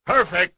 Perfect.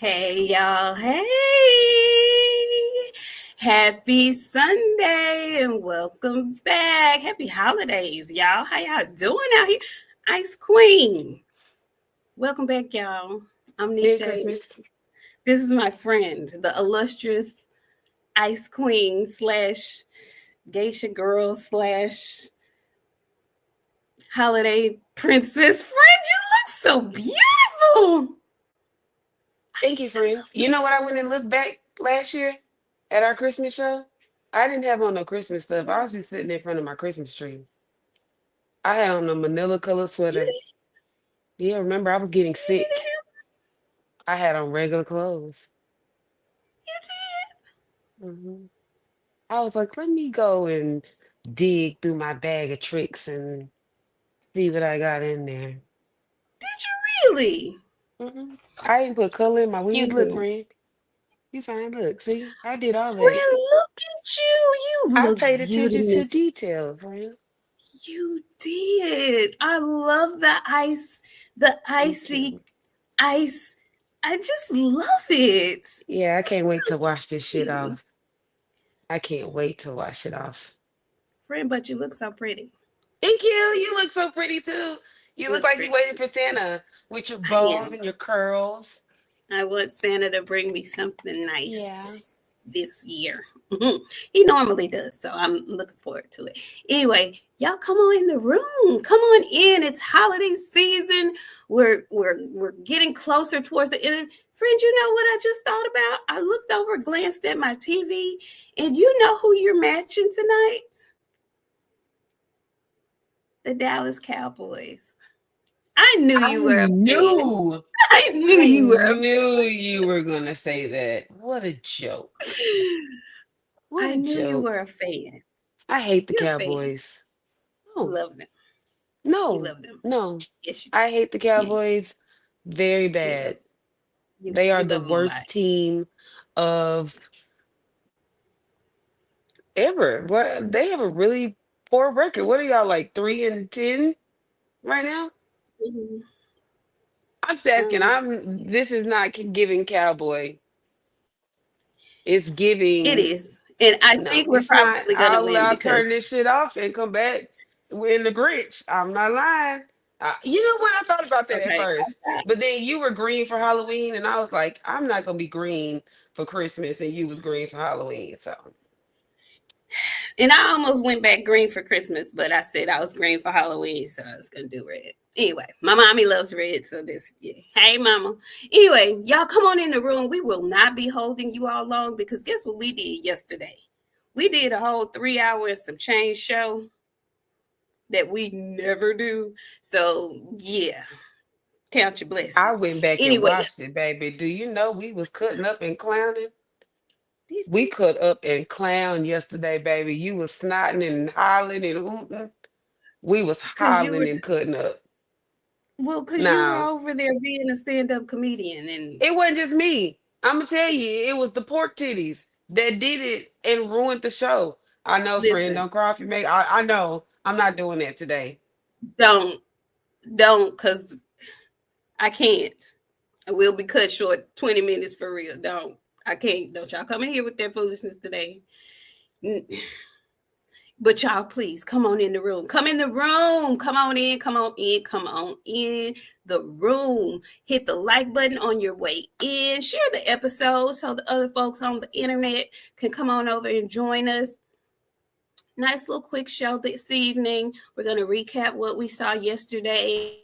Hey y'all, hey! Happy Sunday and welcome back. Happy holidays, y'all. How y'all doing out here? Ice Queen. Welcome back, y'all. I'm Nik J. Christmas. This is my friend, the illustrious Ice Queen / geisha girl / holiday princess. Friend, you look so beautiful. Thank you, friend. You know what? I went and looked back last year at our Christmas show. I didn't have on no Christmas stuff. I was just sitting in front of my Christmas tree. I had on a manila color sweater. Yeah, remember, I was getting sick. I had on regular clothes. You did? I was like, let me go and dig through my bag of tricks and see what I got in there. Did you really? I didn't put color in my weeds. Look, You friend. You fine. Look, see, I did all that. Friend, look at you. You I look paid attention to beautiful. detail, friend. You did. I love the ice, the icy ice. I just love it. Yeah, I can't wait to wash this shit off. I can't wait to wash it off. Friend, but you look so pretty. Thank you. You look so pretty too. You look like you're waiting for Santa with your bows and your curls. I want Santa to bring me something nice this year. He normally does, so I'm looking forward to it. Anyway, y'all come on in the room. Come on in. It's holiday season. We're getting closer towards the end. Friend, you know what I just thought about? I looked over, glanced at my TV, and you know who you're matching tonight? The Dallas Cowboys. I knew you were a fan. I knew you were gonna say that. What a joke. I knew you were a fan. I hate the Cowboys. No. Love them. No. You love them. No. Yes, you do. I hate the Cowboys very bad. They are the worst team of ever. But they have a really poor record. What are y'all, like 3-10 right now? Mm-hmm. I'm asking. This is not giving Cowboy. It's giving. It is, and I think we're probably gonna win. I'll turn this shit off and come back in the Grinch. I'm not lying. You know what? I thought about that at first, but then you were green for Halloween, and I was like, I'm not gonna be green for Christmas, and you was green for Halloween. So, and I almost went back green for Christmas, but I said I was green for Halloween, so I was gonna do red. Anyway, my mommy loves red, so hey mama. Anyway, y'all come on in the room. We will not be holding you all long because guess what we did yesterday? We did a whole 3 hour and some change show that we never do. So yeah, count your blessings. I went back and watched it, baby. Do you know we was cutting up and clowning? We cut up and clown yesterday, baby. You was snotting and hollering and hooting. We was hollering and cutting up. Well, because you were over there being a stand-up comedian. And it wasn't just me. I'm going to tell you, it was the pork titties that did it and ruined the show. I know, friend, don't cry if you make... I know. I'm not doing that today. Don't, because I can't. We'll be cut short 20 minutes for real. I can't. Don't y'all come in here with that foolishness today. But y'all, please come on in the room. Come in the room. Come on in. Come on in. Come on in the room. Hit the like button on your way in. Share the episode so the other folks on the internet can come on over and join us. Nice little quick show this evening. We're going to recap what we saw yesterday,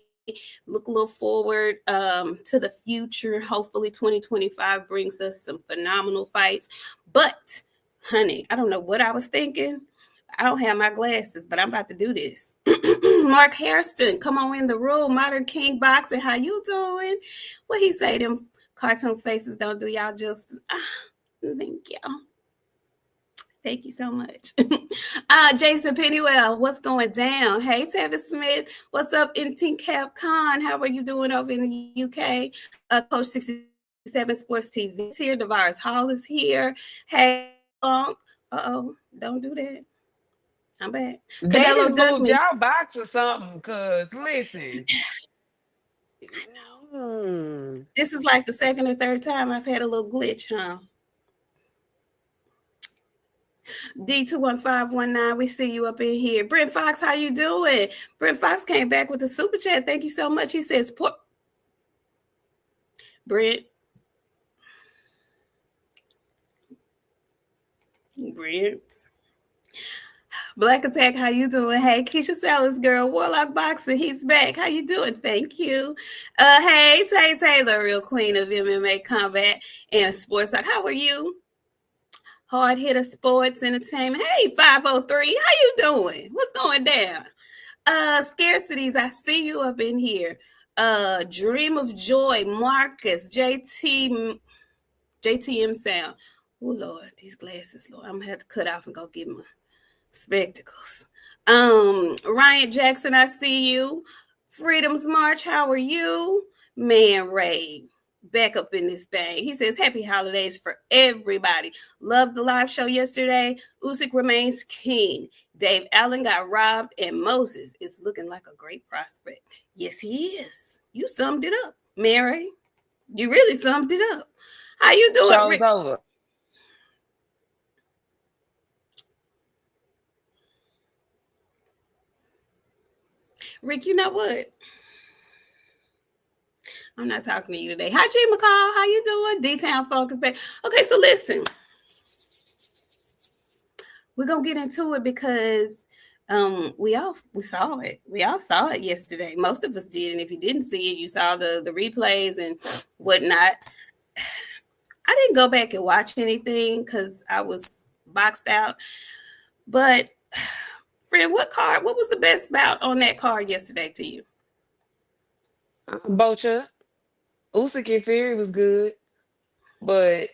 look a little forward to the future. Hopefully 2025 brings us some phenomenal fights. But, honey, I don't know what I was thinking. I don't have my glasses, but I'm about to do this. Mark Hairston, come on in the room. Modern King Boxing, how you doing? What he say, them cartoon faces don't do y'all justice. Thank y'all. Thank you so much. Jason Pennywell, what's going down? Hey, Tavis Smith, what's up in Cap Khan? How are you doing over in the UK? Coach 67 Sports TV is here. DeVaris Hall is here. Hey, Funk. Don't do that. I'm back. They Canelo didn't move Douglas. y'all box or something, cause listen. I know. This is like the second or third time I've had a little glitch, huh? D21519, we see you up in here. Brent Fox, how you doing? Brent Fox came back with a super chat. Thank you so much. He says, Brent. Black Attack, how you doing? Hey, Keisha Salas girl, Warlock Boxer, he's back. How you doing? Thank you. Hey, Tay Taylor, real queen of MMA combat and sports talk. How are you? Hard Hitter Sports Entertainment. Hey, 503, how you doing? What's going down? Scarcities, I see you up in here. Dream of Joy, Marcus, JTM Sound. Oh, Lord, these glasses, Lord. I'm going to have to cut off and go get my spectacles. Ryan Jackson, I see you. Freedom's March, how are you? Man Ray, back up in this thing. He says, happy holidays for everybody. Loved the live show yesterday. Usyk remains king. Dave Allen got robbed, and Moses is looking like a great prospect. Yes, he is. You summed it up, Mary. You really summed it up. How you doing, Show's Rick? over. Rick, you know what? I'm not talking to you today. Hi, G McCall. How you doing? D-Town Focus back. Okay, so listen. We're going to get into it because we saw it. We all saw it yesterday. Most of us did. And if you didn't see it, you saw the replays and whatnot. I didn't go back and watch anything because I was boxed out. But, friend, what was the best bout on that card yesterday to you? Bocha. Usyk and Fury was good, but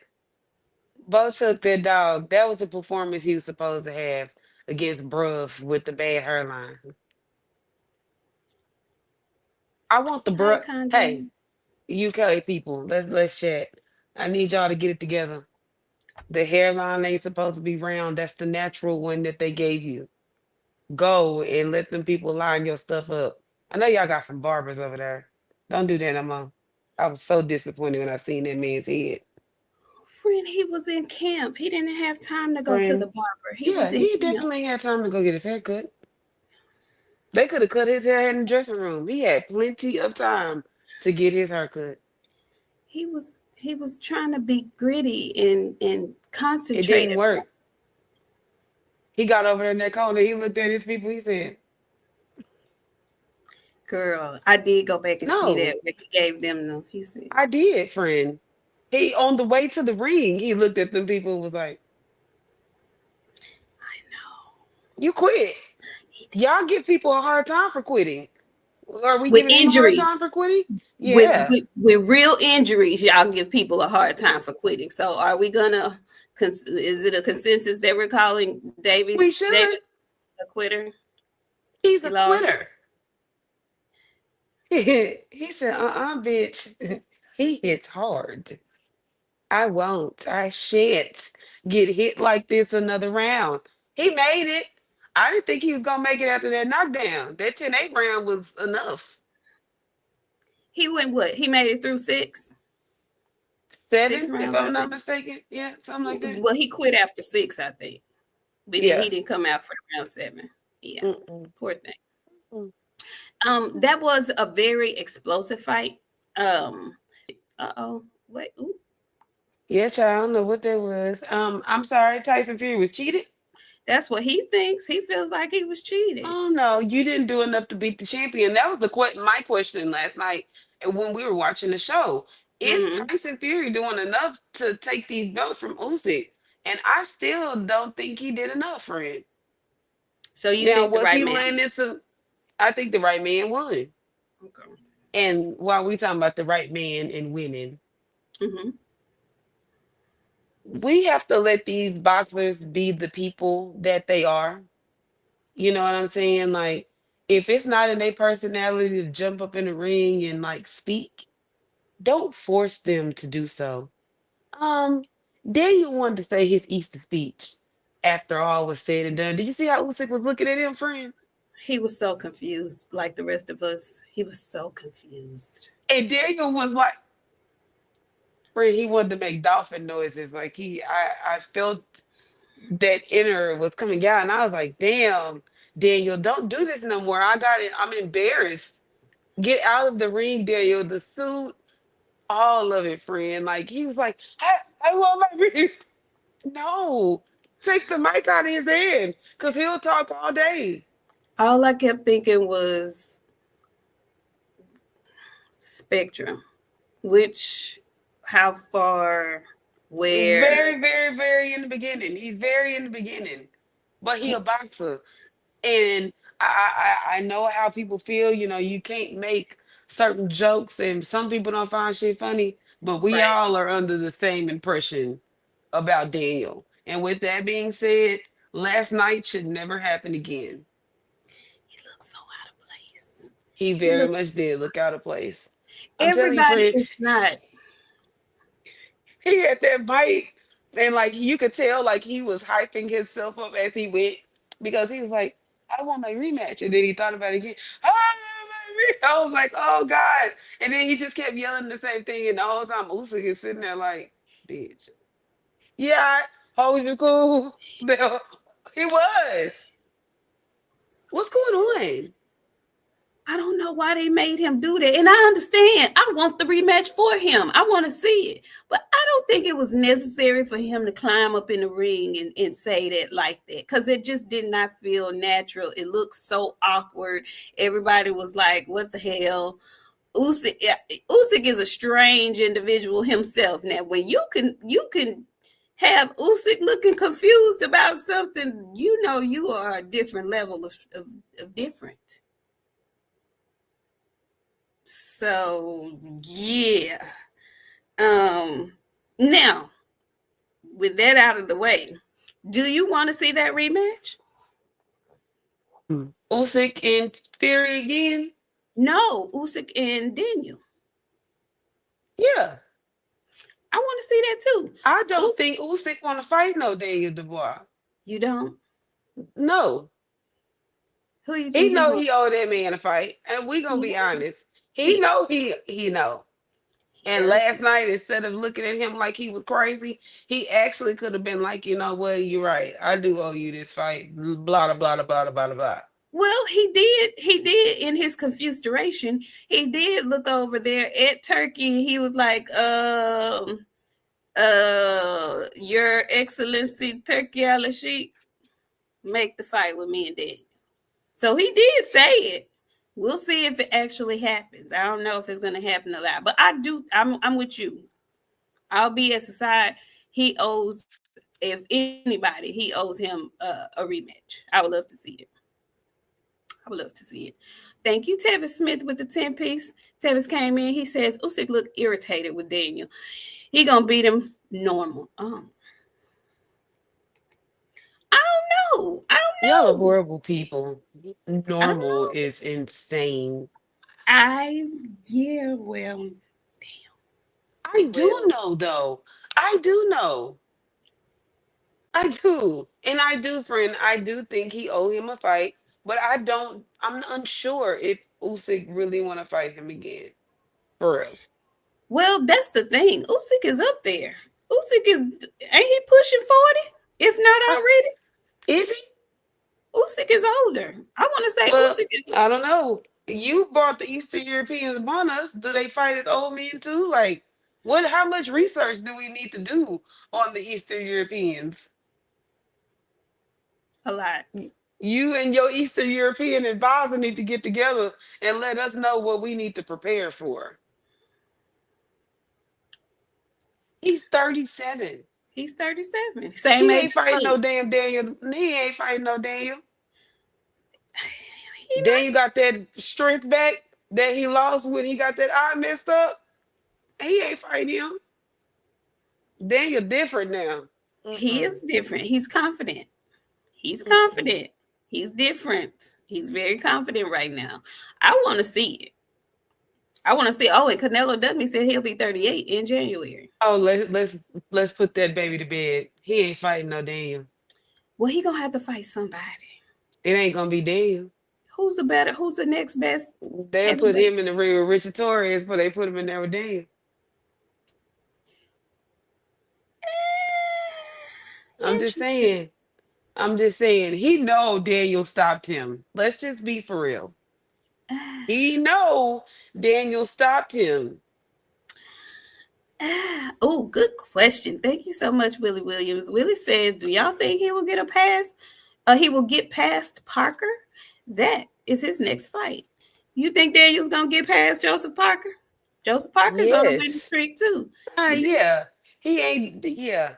Bocha, that dog, that was the performance he was supposed to have against Bruv with the bad hairline. I want the bruh. Hey, UK people, let's chat. I need y'all to get it together. The hairline ain't supposed to be round. That's the natural one that they gave you. Go and let them people line your stuff up. I know y'all got some barbers over there. Don't do that no more. I was so disappointed when I seen that man's head. Friend, he was in camp. He didn't have time to go to the Friend, barber. He yeah, was in he camp. definitely had time to go get his hair cut. They could have cut his hair in the dressing room. He had plenty of time to get his hair cut. He was trying to be gritty and It didn't concentrated. work. He got over there in that corner. He looked at his people. He said, Girl, I did go back and see no, that. He gave them he said, I did, friend. He, on the way to the ring, he looked at the people and was like, I know. you quit. Y'all give people a hard time for quitting. Are we With giving him a hard injuries. time for quitting? With, Yeah. with real injuries, y'all give people a hard time for quitting. So are we gonna is it a consensus that we're calling We David should. a quitter? He's He a lost. quitter. He said, bitch. He hits hard. I won't. I shan't get hit like this another round. He made it. I didn't think he was gonna make it after that knockdown. That 10-8 round was enough. He went what? He made it through 6? Six 7, if rounds, I I'm not think. mistaken. Yeah, something like that. Well, he quit after six, I think. But then he Yeah. didn't come out for round seven. Yeah, Mm-mm. poor thing. Mm. That was a very explosive fight. Uh oh, wait, ooh. Yeah, child, I don't know what that was. I'm sorry, Tyson Fury was cheated. That's what he thinks. He feels like he was cheated. Oh no, you didn't do enough to beat the champion. That was my question last night when we were watching the show. Is Hmm. Tyson Fury doing enough to take these belts from Usyk? And I still don't think he did enough, friend. So you Now, think the was right he man? landing some? I think the right man won. Okay. And while we talking about the right man and winning, Hmm. we have to let these boxers be the people that they are. You know what I'm saying? Like, if it's not in their personality to jump up in the ring and like speak, don't force them to do so. Um, Daniel wanted to say his Easter speech after all was said and done. Did you see how Usyk was looking at him, friend? He was so confused, like the rest of us. He was so confused. And Daniel was like, friend, he wanted to make dolphin noises. Like I felt that inner was coming out, and I was like, damn, Daniel, don't do this no more. I got it. I'm embarrassed. Get out of the ring, Daniel. The suit, all of it, friend. Like he was like, I want my ring. No, take the mic out of his hand, cause he'll talk all day. All I kept thinking was spectrum, which, how far, where. Very, very, very in the beginning. He's very in the beginning, but he a boxer. And I know how people feel. You know, you can't make certain jokes, and some people don't find shit funny. But we Right. all are under the same impression about Daniel. And with that being said, last night should never happen again. He looks so out of place. He He very much looks. did look out of place. I'm telling you, Everybody friend, is not. he had that bite, and like you could tell, like he was hyping himself up as he went because he was like, "I want my rematch," and then he thought about it again. I want my I was like, "Oh God!" And then he just kept yelling the same thing, and the whole time Usyk is sitting there like, "Bitch, yeah, hold you cool." He was. What's going on? I don't know why they made him do that. And I understand. I want the rematch for him. I want to see it. But I don't think it was necessary for him to climb up in the ring and say that like that. Because it just did not feel natural. It looked so awkward. Everybody was like, what the hell? Usyk is a strange individual himself. Now, when you can have Usyk looking confused about something, you know you are a different level of different. So yeah. Um Now, with that out of the way, do you want to see that rematch? Usyk and Fury again? No, Usyk and Daniel. Yeah. I want to see that too. I don't Usyk, think Usyk want to fight no Daniel Dubois. you don't? No. Who you He think he know want? he owe that man a fight, and we gonna be Yeah, honest. He he know he know. he And does. last night, instead of looking at him like he was crazy, he actually could have been like, you know what, you're right. I do owe you this fight. Blah blah blah blah blah blah blah. Well, he did. He did in his confusion. He did look over there at Turkey. He was like, Your Excellency Turkey Al Sheikh, make the fight with me and Dad. So he did say it. We'll see if it actually happens. I don't know if it's going to happen a lot, but I do. I'm with you. I'll be as a side. He owes, if anybody, he owes him a rematch. I would love to see it. I would love to see it. Thank you, Tevis Smith, with the 10 piece. Tevis came in. He says Usyk looked irritated with Daniel. He gonna beat him normal. I don't know. I Y'all are don't know. horrible people. I don't Normal know. is insane. I Yeah. I do Well. know though. I do know. I do. And I do, friend. I do think he owe him a fight, but I don't. I'm unsure if Usyk really want to fight him again. For real. Well, that's the thing. Usyk is up there. Usyk is ain't he pushing 40? If not Uh, already. is he? Usyk is older. I want to say Well, Usyk is. I don't know. You brought the Eastern Europeans upon us. Do they fight as old men too? Like, what? How much research do we need to do on the Eastern Europeans? A lot. You and your Eastern European advisor need to get together and let us know what we need to prepare for. He's 37. He's 37. Same He age ain't as fighting no Bud. damn Daniel. He ain't fighting no Daniel. He Daniel might. got that strength back that he lost when he got that eye messed up. He ain't fighting him. Daniel different now. He Mm-mm, is different. He's confident. He's mm-mm. confident. He's different. He's very confident right now. I want to see it. I want to see. Oh, and Canelo Duggan said he'll be 38 in January. Oh, let's put that baby to bed. He ain't fighting no Daniel. Well, he gonna have to fight somebody. It ain't gonna be Daniel. Who's the better? Who's the next best They'll put heavyweight? him in the ring with Richard Torres, but they put him in there with Daniel. I'm just Interesting. saying. I'm just saying. He know Daniel stopped him. Let's just be for real. He know Daniel stopped him. Oh, good question. Thank you so much, Willie Williams. Willie says, "Do y'all think he will get a pass? He will get past Parker. That is his next fight. You think Daniel's gonna get past Joseph Parker? Joseph Parker's on a winning Yes. streak too. You think? Yeah. He ain't. Yeah.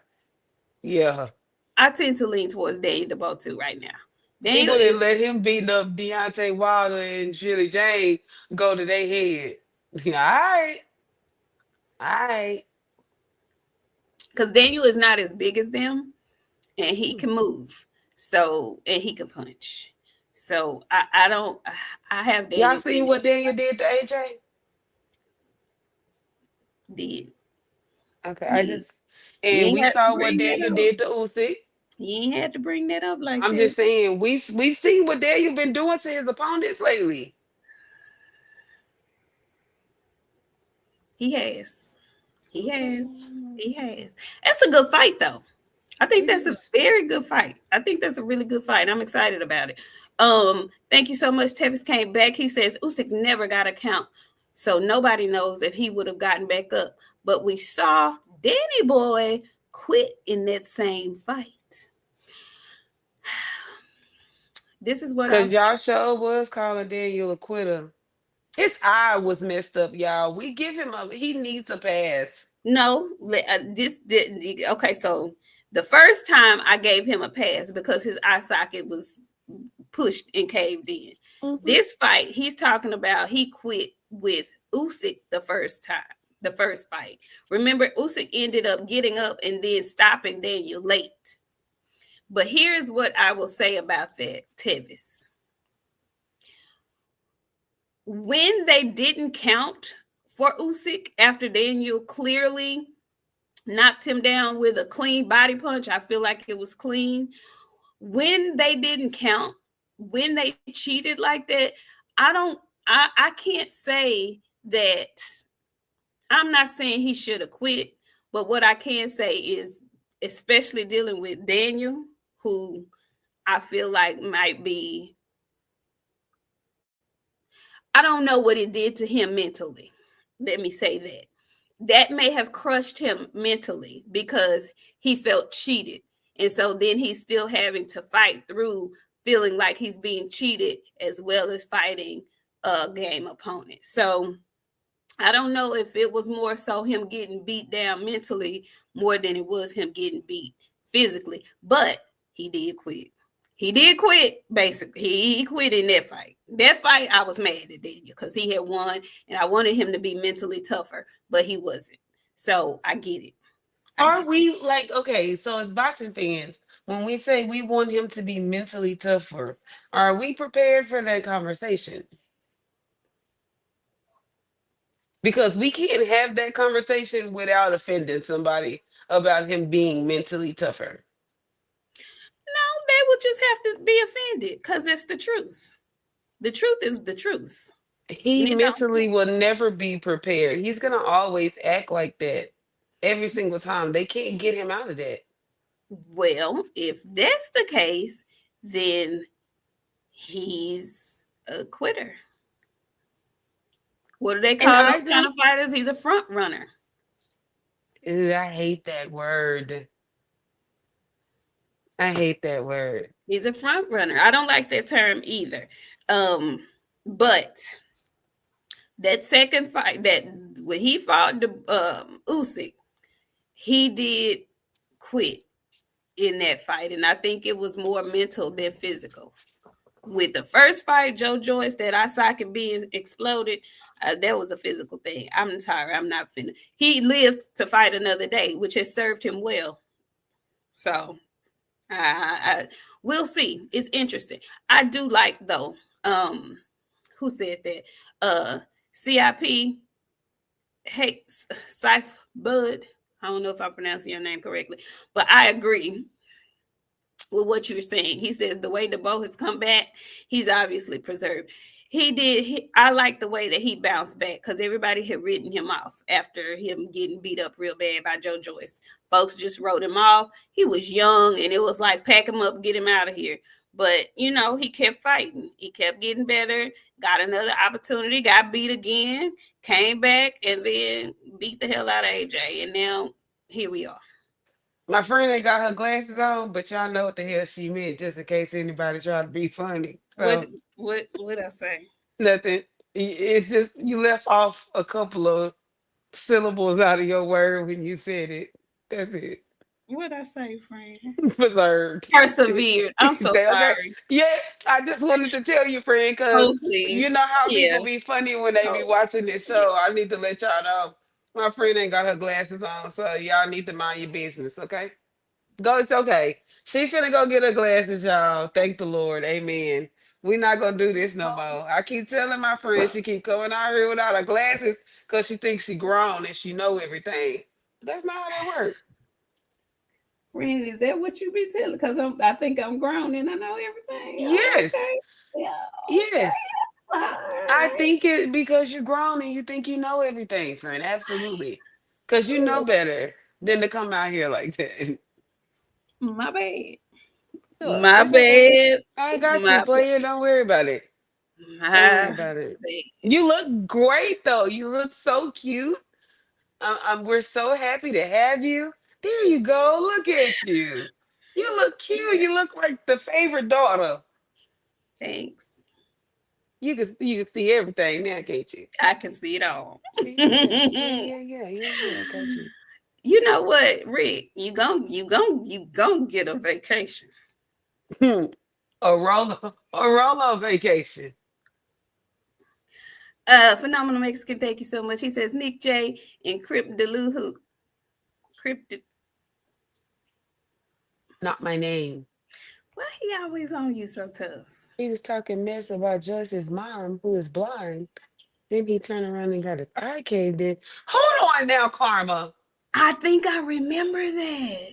Yeah. I tend to lean towards Daniel DeBow too right now. Daniel People that is let him beat up Deontay Wilder and Shirley Jane go to their head. All right. All right. because Daniel is not as big as them, and he can move. So and he can punch. So I don't. I have Y'all Daniel seen winning what Daniel did to AJ? did. Okay, I You, just you and ain't we have to saw what bring that Daniel up. did to Usyk. You ain't had to bring that up like I'm that. just saying we've seen what Daniel been doing to his opponents lately. He has. He has. Mm, He has. That's a good fight, though. I think it that's a is. very good fight. I think that's a really good fight. I'm excited about it. Thank you so much. Tevis came back. He says Usyk never got a count, so nobody knows if he would have gotten back up. But we saw Danny Boy quit in that same fight. This is what I'll Cause say. y'all show was calling Daniel a quitter. His eye was messed up, y'all. We give him a he needs a pass. No, this didn't. Okay, so the first time I gave him a pass because his eye socket was pushed and caved in. Mhm. This fight, he's talking about he quit with Usyk the first time, the first fight. Remember, Usyk ended up getting up and then stopping Daniel late. But here's what I will say about that, Tevis. When they didn't count for Usyk after Daniel clearly knocked him down with a clean body punch, I feel like it was clean. When they didn't count, when they cheated like that, I don't I can't say that I'm not saying he should have quit, but what I can say is especially dealing with Daniel, who I feel like might be I don't know what it did to him mentally. Let me say that. That may have crushed him mentally because he felt cheated. And so then he's still having to fight through feeling like he's being cheated as well as fighting a game opponent. So I don't know if it was more so him getting beat down mentally more than it was him getting beat physically, but he did quit. He did quit, basically. He quit in that fight. That fight, I was mad at Daniel because he had won and I wanted him to be mentally tougher, but he wasn't. So I get it. I Are get it. we like okay? So as boxing fans, when we say we want him to be mentally tougher, are we prepared for that conversation? Because we can't have that conversation without offending somebody about him being mentally tougher. No, they would just have to be offended because it's the truth. The truth is the truth. He You know, mentally will never be prepared. He's gonna always act like that every single time. They can't get him out of that. well, if that's the case, then he's a quitter. What do they And call I those kind don't of fighters? He's a front runner. I hate that word. I hate that word. He's a front runner. I don't like that term either. But that second fight, that when he fought the Usyk, he did quit in that fight, and I think it was more mental than physical. With the first fight, Joe Joyce, that eye socket being exploded, that was a physical thing. I'm tired. I'm not finna. He lived to fight another day, which has served him well. So I we'll see. It's interesting. I do like though. Who said that? CIP. Hey, Sif Bud. I don't know if I'm pronouncing your name correctly, but I agree with what you're saying. He says the way Dubois has come back, he's obviously preserved. He did. I like the way that he bounced back because everybody had written him off after him getting beat up real bad by Joe Joyce. Folks just wrote him off. He was young, and it was like pack him up, get him out of here. But he kept fighting. He kept getting better. Got another opportunity. Got beat again. Came back and then beat the hell out of AJ. And now here we are. My friend ain't got her glasses on, but y'all know what the hell she meant, just in case anybody tried to be funny. What So what I say? nothing. It's just you left off a couple of syllables out of your word when you said it. That's it. What I say, friend? Preserved. Persevered. I'm so They okay. sorry. Yeah, I just wanted to tell you, friend, because Oh, you please. know how Yeah. people be funny when they be Oh, watching this yeah. show. I need to let y'all know my friend ain't got her glasses on, so y'all need to mind your business, okay? Go, it's okay. She finna go get her glasses, y'all. Thank the Lord. Amen. We not gonna do this no more. I keep telling my friend she keep coming out here without her glasses because she thinks she grown and she know everything. That's not how that works. Friend, is that what you be telling? Because I think I'm grown and I know everything. Oh, Yes. okay. Yeah. Yes. Okay. All I right. think it because you're grown and you think you know everything, friend. Absolutely. Because you know better than to come out here like that. My bad. Sure, My it's okay. bad. I got you, My bad. player. Don't worry about it. Don't worry My about it. bad. You look great though. You look so cute. We're so happy to have you. There you go. Look at you. You look cute. You look like the favorite daughter. Thanks. You can see everything now, can't you? I can see it all. See, yeah. I got you. You know what, Rick? You gon' get a vacation. A roller vacation. Phenomenal Mexican, thank you so much. He says Nick J and Crypt Deluhu. Crypt, Not my name. why he always on you so tough? He was talking mess about Joyce's mom, who is blind. Then he turned around and got his eye caved in. Hold on now, Karma. I think I remember that.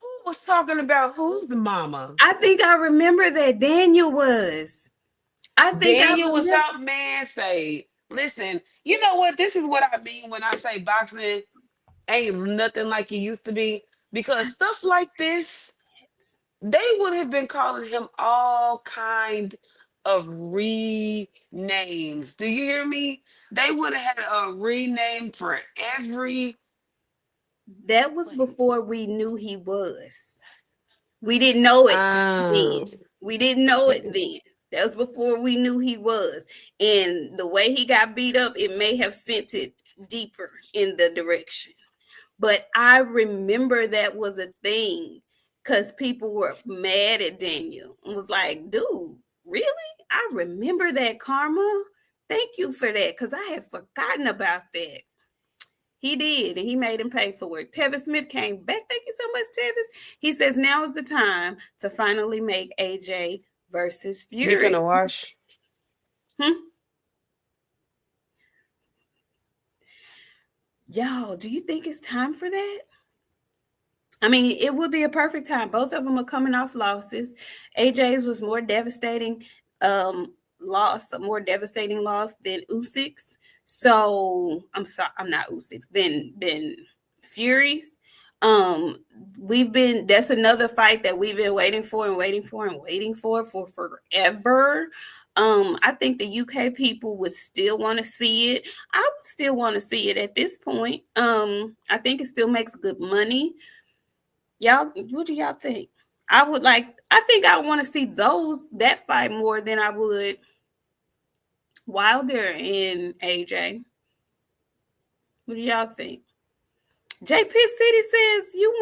Who was talking about who's the mama? I think I remember that Daniel was. I think I Daniel was remember. out, man. Say, listen, you know what? This is what I mean when I say boxing ain't nothing like it used to be. Because stuff like this, they would have been calling him all kind of renames. Do you hear me? They would have had a rename for every That was place. before we knew he was. We didn't know it then. Um, We didn't know it mm-mm. then. That was before we knew he was. And the way he got beat up, it may have sent it deeper in the direction. But I remember that was a thing because people were mad at Daniel and was like, dude, really? I remember that, Karma. Thank you for that because I had forgotten about that. He did, and he made him pay for it. Tevin Smith came back. Thank you so much, Tevis. He says now is the time to finally make AJ versus You Fury. gonna wash? Hmm? Y'all, do you think it's time for that? I mean, it would be a perfect time. Both of them are coming off losses. AJ's was more devastating. loss, a more devastating loss than Usyk's. So I'm sorry, I'm not Usyk's. Than Fury's. Um, that's another fight that we've been waiting for and waiting for and waiting for forever. I think the UK people would still want to see it. I would still want to see it at this point. I think it still makes good money. Y'all, what do y'all think? I think I want to see that fight more than I would Wilder and AJ. What do y'all think? JP City says you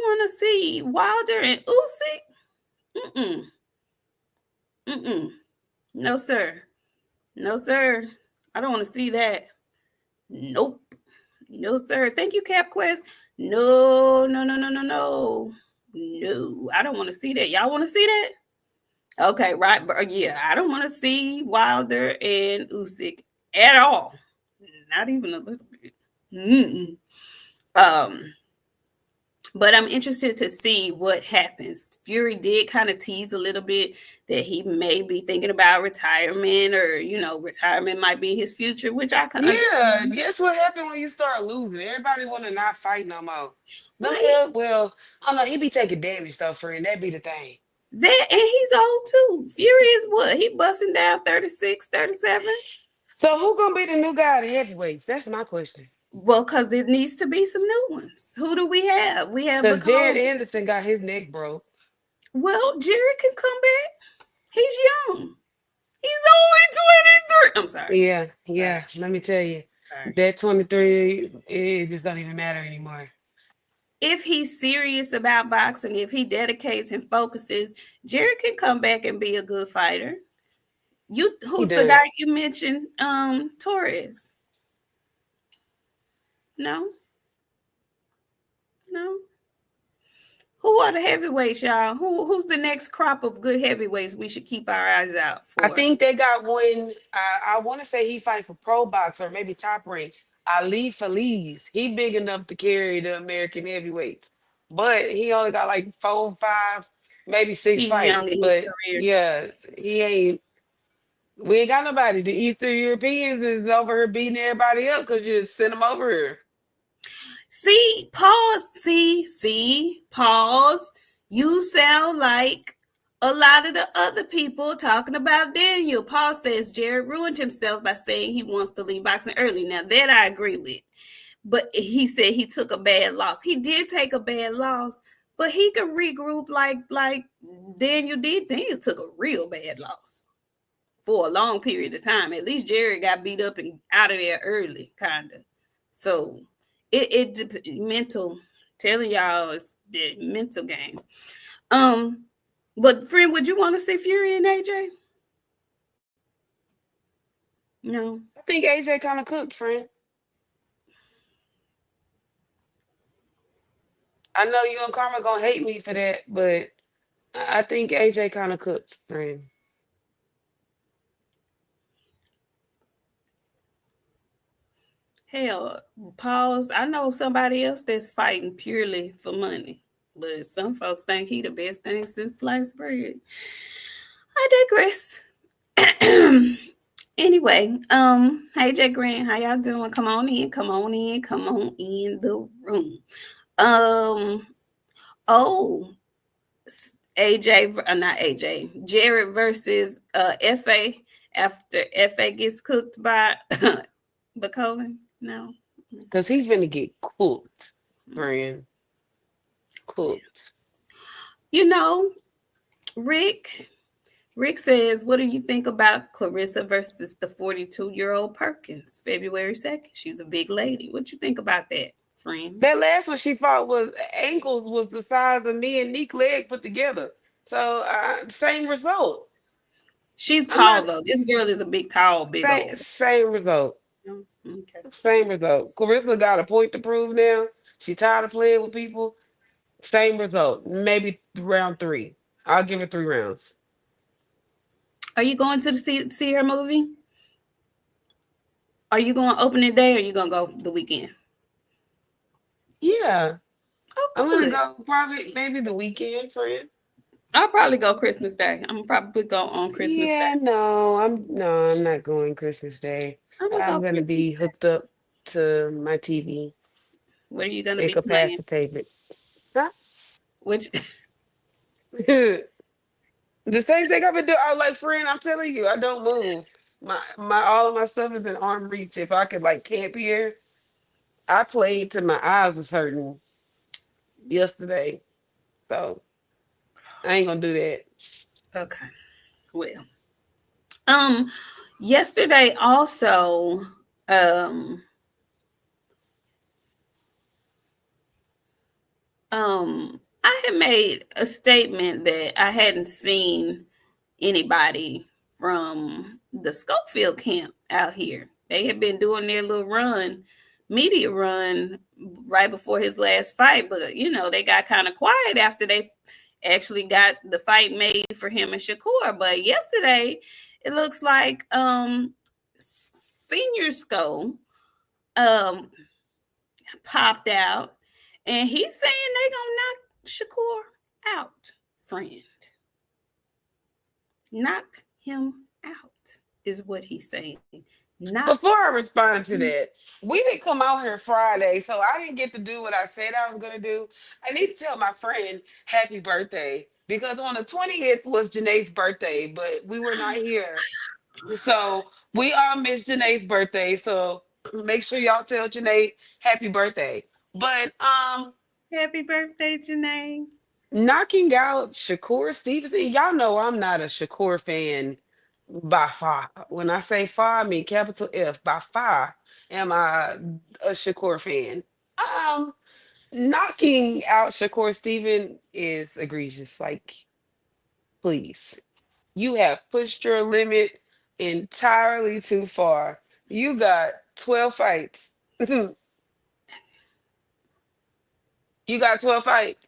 wanna see Wilder and Usyk? Mm-mm. Mm-mm. No, sir. No, sir. I don't want to see that. Nope. No, sir. Thank you, CapQuest. No, no, no, no, no, no. No. I don't want to see that. Y'all want to see that? Okay, right. But yeah, I don't want to see Wilder and Usyk at all. Not even a little bit. Mm-mm. Um, but I'm interested to see what happens. Fury did kind of tease a little bit that he may be thinking about retirement, or retirement might be his future, which I can Yeah, understand. guess what happened when you start losing? Everybody want to not fight no more. Well, Them hell, well, I don't know. He be taking damage stuff, friend. That be the thing. and he's old too. Fury is what? He busting down 36, 37. So who gonna be the new guy at the heavyweights? That's my question. Well, because there needs to be some new ones. Who do we have? We have Because Jared because Anderson got his neck broke. well, Jerry can come back. He's young. He's only 23. I'm sorry. Yeah, Sorry. yeah. Let me tell you, Sorry. that 23, it just don't even matter anymore. If he's serious about boxing, if he dedicates and focuses, Jerry can come back and be a good fighter. He Who's the guy does. you mentioned? Torres. No, no. Who are the heavyweights, y'all? Who's the next crop of good heavyweights we should keep our eyes out I for? think they got one. I want to say he fight for pro box or maybe top rank. Ali Feliz. He big enough to carry the American heavyweights, but he only got like 4, 5, maybe 6 He's young fights. in his But career. yeah, he ain't. We ain't got nobody. The Eastern Europeans is over here beating everybody up because you just sent them over here. See, pause. See, pause. You sound like a lot of the other people talking about Daniel. Paul says Jared ruined himself by saying he wants to leave boxing early. Now, that I agree with. But he said he took a bad loss. He did take a bad loss, but he could regroup like Daniel did. Daniel took a real bad loss for a long period of time. At least Jared got beat up and out of there early, kind of. So mental. Telling y'all, it's the mental game. But friend, would you want to see Fury and AJ? No. I think AJ kind of cooked, friend. I know you and Karma gonna hate me for that, but I think AJ kind of cooked, friend. Hell, pause. I know somebody else that's fighting purely for money, but some folks think he the best thing since sliced bread. I digress. Anyway, hey Jay Grant, how y'all doing? Come on in, come on in, come on in the room. Um, oh, AJ, not AJ, Jared versus FA after FA gets cooked by Bacolin. No, Because he's gonna get cooked, friend. Cooked. you know, Rick. Rick says, "What do you think about Clarissa versus the 42-year-old Perkins, February 2nd? She's a big lady. What you think about that, friend?" That last one she fought was ankles was the size of me and Nick leg put together. So same result. She's I'm tall not though. This girl is a big, tall, big old. same result. Okay. Same result. Clarissa got a point to prove now. She tired of playing with people. Same result. Maybe round 3. I'll give it 3 rounds. Are you going to see her movie? Are you going opening day, or are you gonna go the weekend? Yeah. Oh, I'm gonna good. go probably maybe the weekend, friend. I'll probably go Christmas Day. I'm gonna probably go on Christmas Day. Yeah, no, I'm not going Christmas Day. I'm gonna I'm go gonna Christmas be Day. hooked up to my TV, What are you gonna be playing? incapacitated. Huh? Which The same thing I've been doing. I like, friend, I'm telling you, I don't move. My all of my stuff is in arm reach. If I could like camp here, I played till my eyes was hurting yesterday. So I ain't gonna do that. okay. Well, um, yesterday also, um, I had made a statement that I hadn't seen anybody from the Schofield camp out here. They had been doing their little run, media run, right before his last fight, but they got kind of quiet after they actually got the fight made for him and Shakur. But yesterday, it looks like Senior Skull um popped out, and he's saying they gonna knock Shakur out, friend. Knock him out is what he's saying. Knock Before I respond to him. that, we didn't come out here Friday, so I didn't get to do what I said I was gonna do. I need to tell my friend happy birthday because on the 20th was Janae's birthday, but we were not here. So we all missed Janae's birthday. So make sure y'all tell Janae happy birthday. But Happy birthday, Janae. knocking out Shakur Stevenson, y'all know I'm not a Shakur fan by far. When I say far, I mean capital F. By far am I a Shakur fan. Um, Knocking out Shakur Steven is egregious. Like, please. You have pushed your limit entirely too far. You got 12 fights. You got 12 fights.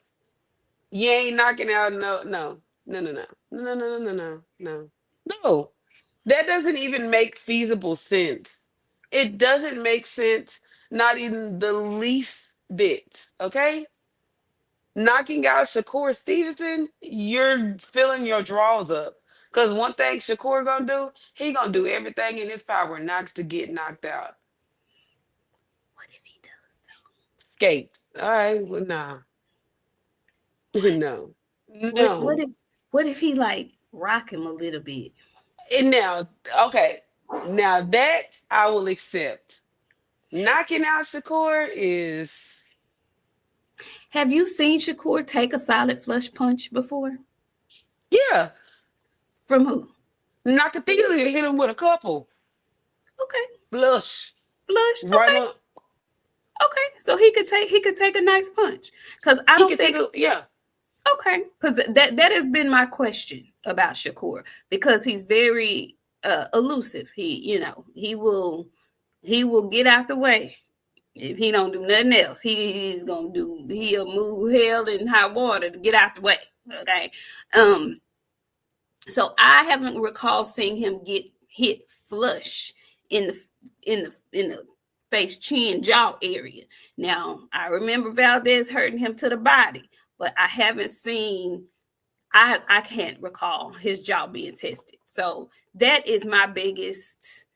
You ain't knocking out no. No. That doesn't even make feasible sense. It doesn't make sense, not even the least bit. Okay? Knocking out Shakur Stevenson, you're filling your draws up. Cause one thing Shakur gonna do, he gonna do everything in his power not to get knocked out. What if he does though? Skate. All right, well, nah. No. What what No. if what if he like rock him a little bit? And now, okay. Now that I will accept. Knocking out Shakur is, Have you seen Shakur take a solid flush punch before? yeah. From who? Nakathila hit him with a couple. Okay, Blush. flush. Right Okay, on. okay. So he could take a nice punch because I He don't could take think. a, yeah. Okay, because that has been my question about Shakur because he's very elusive. He will get out the way. If he don't do nothing else, he'll move hell and high water to get out the way. Okay. Um, so I haven't recalled seeing him get hit flush in the face, chin, jaw area. Now I remember Valdez hurting him to the body, but I haven't seen. I can't recall his jaw being tested. So that is my biggest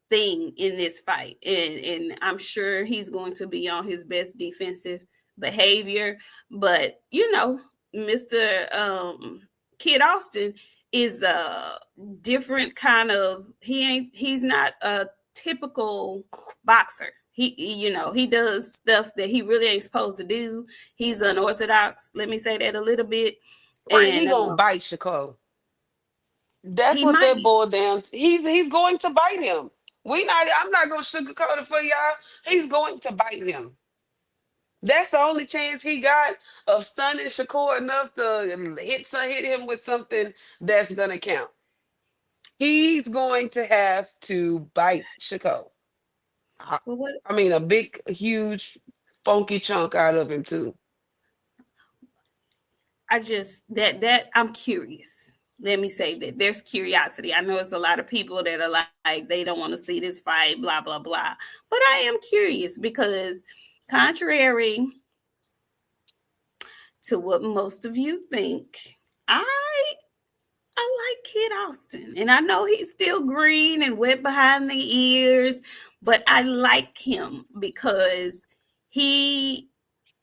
thing in this fight. And I'm sure he's going to be on his best defensive behavior. But Mr. Kid Austin is a different kind of he's not a typical boxer. He does stuff that he really ain't supposed to do. He's unorthodox, let me say that a little bit. Right, he And gonna bite Shakur. That's he what might. that boiled down. He's going to bite him. I'm not gonna sugarcoat it for y'all. He's going to bite him. That's the only chance he got of stunning Shakur enough to hit him with something that's gonna count. He's going to have to bite Shakur. I, Well, what I mean, a big, huge, funky chunk out of him too. I just that I'm curious. Let me say that there's curiosity. I know it's a lot of people that are like they don't want to see this fight, blah blah blah. But I am curious because contrary to what most of you think, I I like Kid Austin, and I know he's still green and wet behind the ears, but I like him because he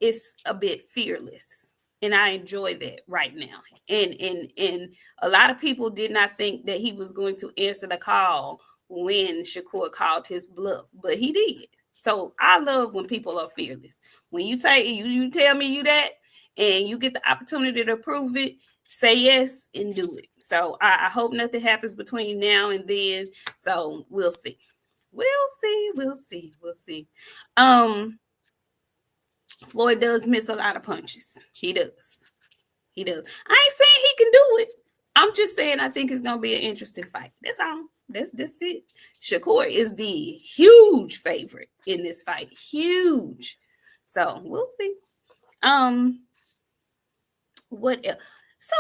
is a bit fearless, and I enjoy that right now. And a lot of people did not think that he was going to answer the call when Shakur called his bluff, but he did. So I love when people are fearless. When you tell me you that, and you get the opportunity to prove it, say yes and do it. So I hope nothing happens between now and then. So we'll see. We'll see. Um, Floyd does miss a lot of punches. He does. He does. I ain't saying he can do it. I'm just saying I think it's gonna be an interesting fight. That's all. That's it. Shakur is the huge favorite in this fight. Huge. So we'll see. Um, what else? So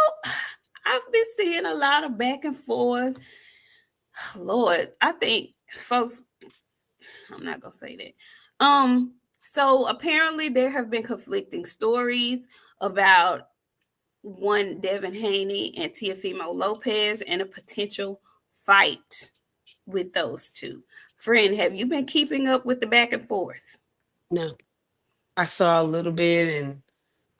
I've been seeing a lot of back and forth. Lord, I think folks, I'm not gonna say that. So apparently there have been conflicting stories about one Devin Haney and Teofimo Lopez and a potential fight with those two. Friend, have you been keeping up with the back and forth? No, I saw a little bit, and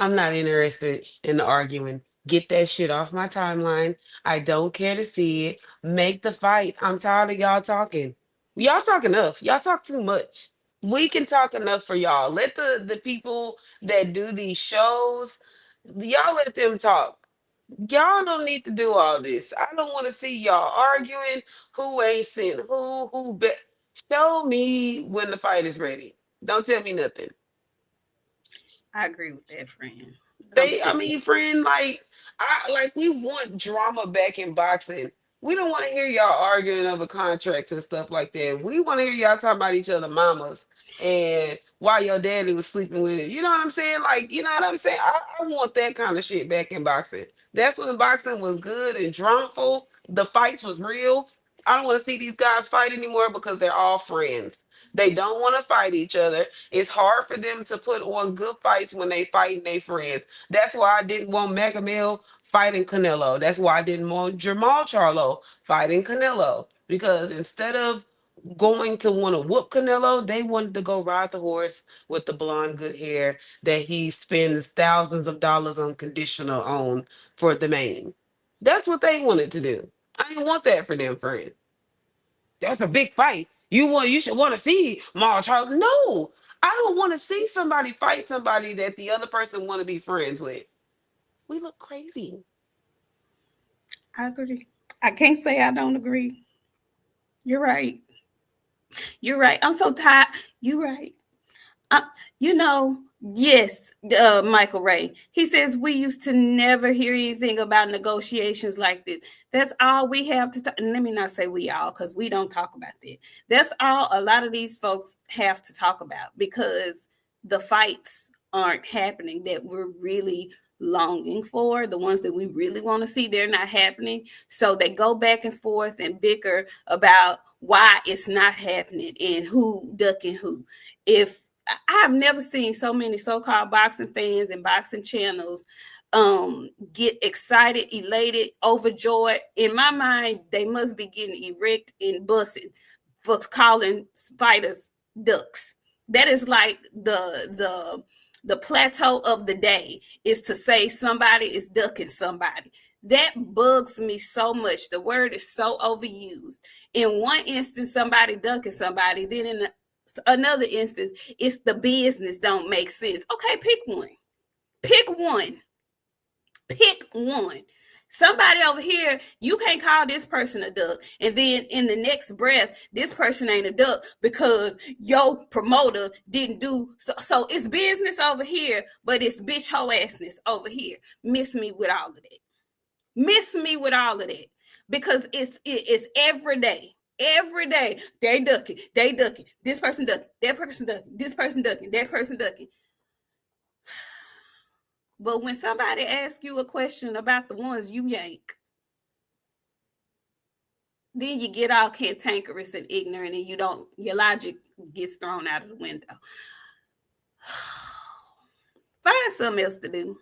I'm not interested in arguing. Get that shit off my timeline. I don't care to see it. Make the fight. I'm tired of y'all talking. Y'all talk enough. Y'all talk too much. We can talk enough for y'all. Let the people that do these shows, y'all let them talk. Y'all don't need to do all this. I don't want to see y'all arguing who ain't sent who bet. Show me when the fight is ready. Don't tell me nothing. I agree with that, friend. I'm I sick of mean, it. friend, we want drama back in boxing. We don't want to hear y'all arguing over contracts and stuff like that. We want to hear y'all talk about each other mamas and why your daddy was sleeping with it. You know what I'm saying? Like, you know what I'm saying? I want that kind of shit back in boxing. That's when boxing was good and dramaful. The fights was real. I don't want to see these guys fight anymore because they're all friends. They don't want to fight each other. It's hard for them to put on good fights when they fighting their friends. That's why I didn't want Magamel fighting Canelo. That's why I didn't want Jamal Charlo fighting Canelo. Because instead of going to want to whoop Canelo, they wanted to go ride the horse with the blonde good hair that he spends thousands of dollars on conditioner on for the mane. That's what they wanted to do. I didn't want that for them, friend. That's a big fight. You should want to see Maul Charles. No, I don't want to see somebody fight somebody that the other person want to be friends with. We look crazy. I agree. I can't say I don't agree. You're right. You're right. I'm so tired. You're right. Uh, you know, yes, Michael Ray. He says we used to never hear anything about negotiations like this. That's all we have to talk. And let me not say we all, because we don't talk about that. That's all a lot of these folks have to talk about because the fights aren't happening that we're really longing for. The ones that we really want to see, they're not happening. So they go back and forth and bicker about why it's not happening and who ducking who. If I've never seen so many so-called boxing fans and boxing channels get excited, elated, overjoyed. In my mind, they must be getting erect and bussing for calling fighters ducks. That is like the plateau of the day is to say somebody is ducking somebody. That bugs me so much. The word is so overused. In one instance, somebody ducking somebody, then in another instance, it's the business don't make sense. Okay, pick one. Pick one. Pick one. Somebody over here, you can't call this person a duck. And then in the next breath, this person ain't a duck because your promoter didn't do so it's business over here, but it's bitch hoe assness over here. Miss me with all of that. Miss me with all of that. Because it's every day. Every day they ducking, this person ducking, that person ducking, this person ducking, that person ducking. But when somebody asks you a question about the ones you yank, then you get all cantankerous and ignorant, and your logic gets thrown out of the window. Find something else to do.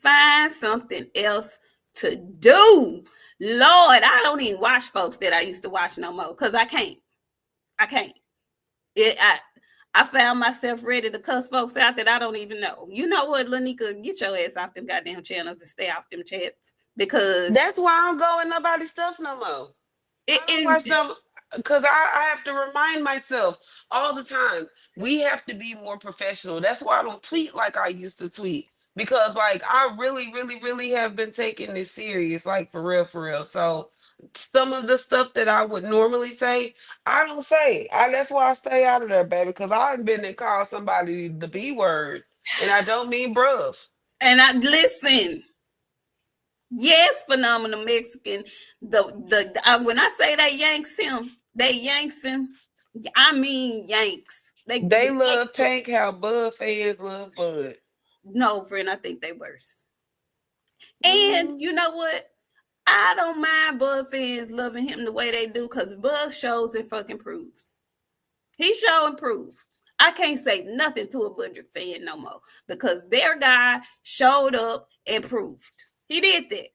Find something else to do. Lord, I don't even watch folks that I used to watch no more because I can't. I can't. I found myself ready to cuss folks out that I don't even know. You know what, Lanika? Get your ass off them goddamn channels and stay off them chats because That's why I don't go in nobody's stuff no more. I don't watch it them because I have to remind myself all the time. We have to be more professional. That's why I don't tweet like I used to tweet. Because like I really, really, really have been taking this serious, like for real, for real. So some of the stuff that I would normally say, I don't say. That's why I stay out of there, baby. Because I've been and called somebody the B word. And I don't mean bruv. and I listen. Yes, phenomenal Mexican. When I say they yanks him. I mean yanks. They love Tank how Bud fans love Bud. No, friend, I think they worse. And Mm. you know what? I don't mind Bud fans loving him the way they do because Bud shows and fucking proves. He show and prove. I can't say nothing to a Budrick fan no more because their guy showed up and proved. He did that.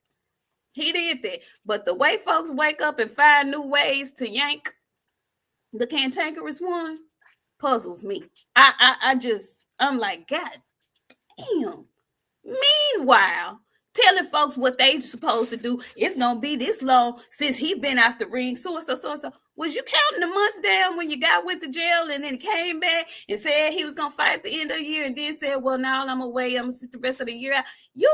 He did that. But the way folks wake up and find new ways to yank the cantankerous one puzzles me. I'm like, God damn. Meanwhile, telling folks what they supposed to do, it's gonna be this long since he been out the ring, so and so, so and so. Was you counting the months down when you went to jail and then came back and said he was gonna fight at the end of the year and then said, well, now I'm away, I'm gonna sit the rest of the year out. You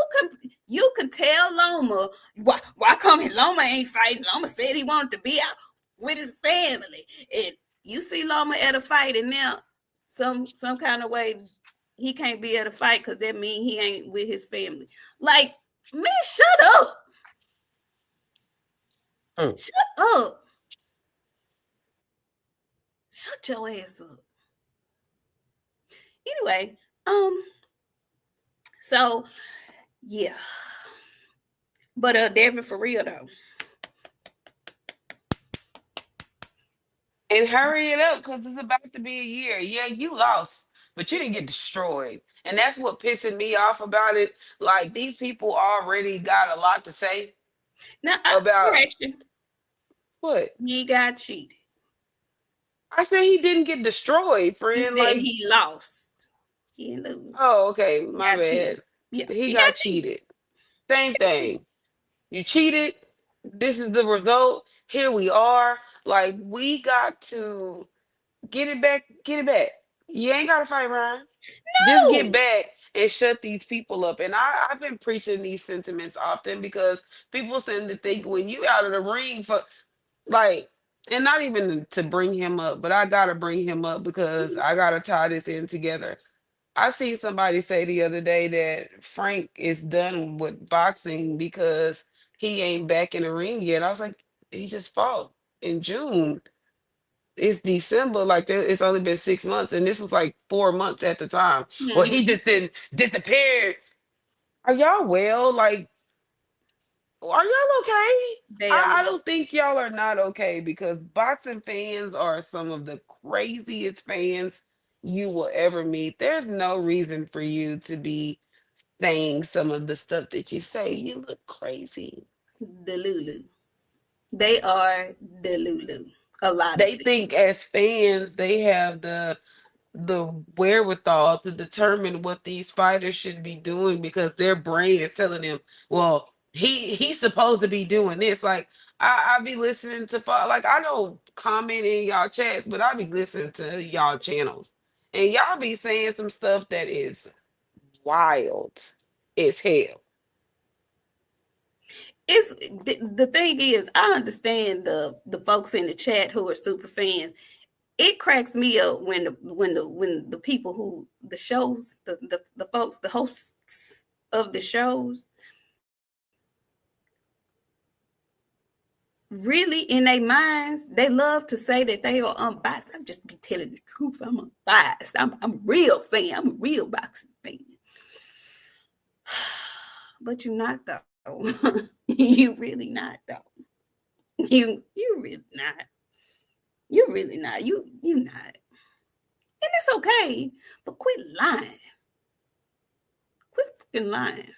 can tell Loma why come Loma ain't fighting. Loma said he wanted to be out with his family. And you see Loma at a fight and now some kind of way he can't be at a fight because that means he ain't with his family. Like, man, shut up. Shut up. Shut your ass up. Anyway, so yeah. But David, for real though. And hurry it up because it's about to be a year. Yeah, you lost, but you didn't get destroyed. And that's what pissing me off about it. Like these people already got a lot to say Now, about correction. what? He got cheated. I said he didn't get destroyed, You friend. said Like, he lost. He didn't lose. oh, okay, He my got cheated. bad. Yeah, He he got got cheated. cheated. Same He got cheated. thing. You cheated. This is the result. Here we are. Like, we got to get it back. Get it back. You ain't got to fight, Ryan. Just get No. back and shut these people up. And I've been preaching these sentiments often because people seem to think when you out of the ring for like, and not even to bring him up, but I gotta bring him up because I gotta tie this in together. I see somebody say the other day that Frank is done with boxing because he ain't back in the ring yet. I was like, he just fought in June. It's December, like it's only been 6 months, and this was like 4 months at the time. Well, he Mm-hmm. just didn't disappear. Are y'all well? Like, are y'all okay? They are I not. don't think y'all are not okay because boxing fans are some of the craziest fans you will ever meet. There's no reason for you to be saying some of the stuff that you say. You look crazy. The Lulu. They are the Lulu. A lot of They them. think as fans they have the wherewithal to determine what these fighters should be doing because their brain is telling them, well, he's supposed to be doing this. Like I be listening to like I don't comment in y'all chats, but I be listening to y'all channels. And y'all be saying some stuff that is wild as hell. It's the thing is, I understand the folks in the chat who are super fans. It cracks me up when the people who the shows the folks the hosts of the shows really in their minds they love to say that they are unbiased. I just be telling the truth. I'm unbiased. I'm a real fan. I'm a real boxing fan. But you're not though. You really not though. You really not. You really not. You not. And it's okay. But quit lying. Quit fucking lying.